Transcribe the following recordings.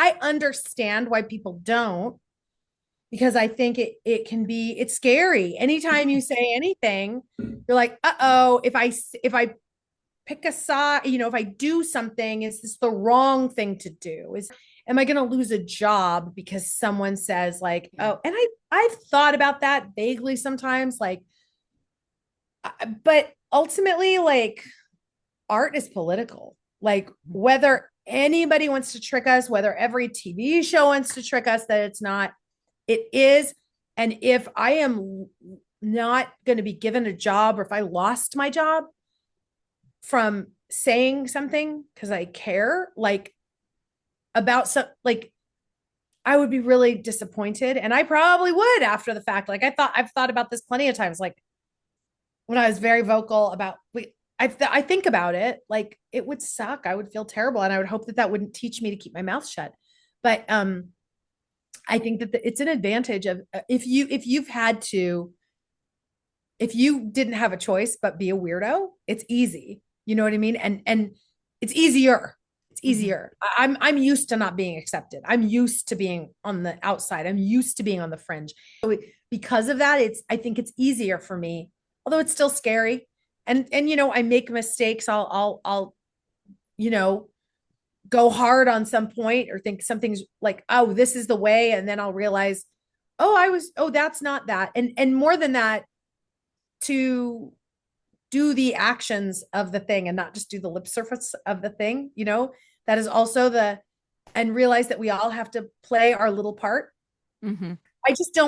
I understand why people don't, because I think it's scary. Anytime you say anything, you're like, uh-oh, if I pick a side, if I do something, is this the wrong thing to do? Am I going to lose a job because someone says like, oh, and I've thought about that vaguely sometimes, like, but ultimately, like, art is political. Like, whether anybody wants to trick us, whether every TV show wants to trick us that it's not, it is. And if I am not going to be given a job, or if I lost my job from saying something because I care, like, about some, like, I would be really disappointed. And I probably would after the fact. Like, I've thought about this plenty of times. Like, when I was very vocal about, I think about it, like, it would suck. I would feel terrible. And I would hope that that wouldn't teach me to keep my mouth shut. But I think that it's an advantage of, if you didn't have a choice but be a weirdo, it's easy. You know what I mean? And it's easier. It's easier. I'm used to not being accepted. I'm used to being on the outside. I'm used to being on the fringe. So because of that, I think it's easier for me, although it's still scary. And I make mistakes. I'll you know go hard on some point, or think something's like, oh, this is the way, and then I'll realize, oh, that's not that. And more than that, to do the actions of the thing and not just do the lip surface of the thing, that is also and realize that we all have to play our little part. Mm-hmm.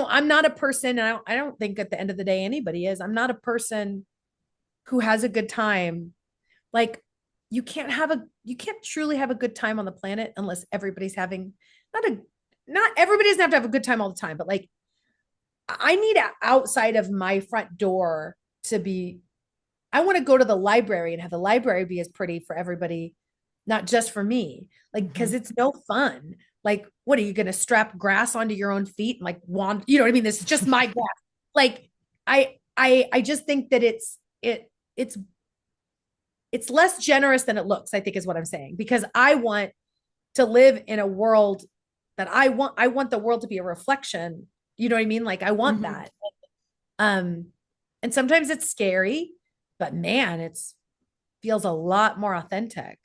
I'm not a person, and I don't think at the end of the day anybody is. I'm not a person who has a good time. Like, you can't truly have a good time on the planet unless everybody's having, not everybody doesn't have to have a good time all the time, but like, I need outside of my front door to be, I want to go to the library and have the library be as pretty for everybody, not just for me. Like, Mm-hmm. because it's no fun. Like, what are you going to strap grass onto your own feet and like wand? You know what I mean? This is just my grass. Like, I just think that it's less generous than it looks, I think is what I'm saying, because I want to live in a world that I want the world to be a reflection. You know what I mean? Like, I want Mm-hmm. that. Um, and sometimes it's scary, but man, it's feels a lot more authentic.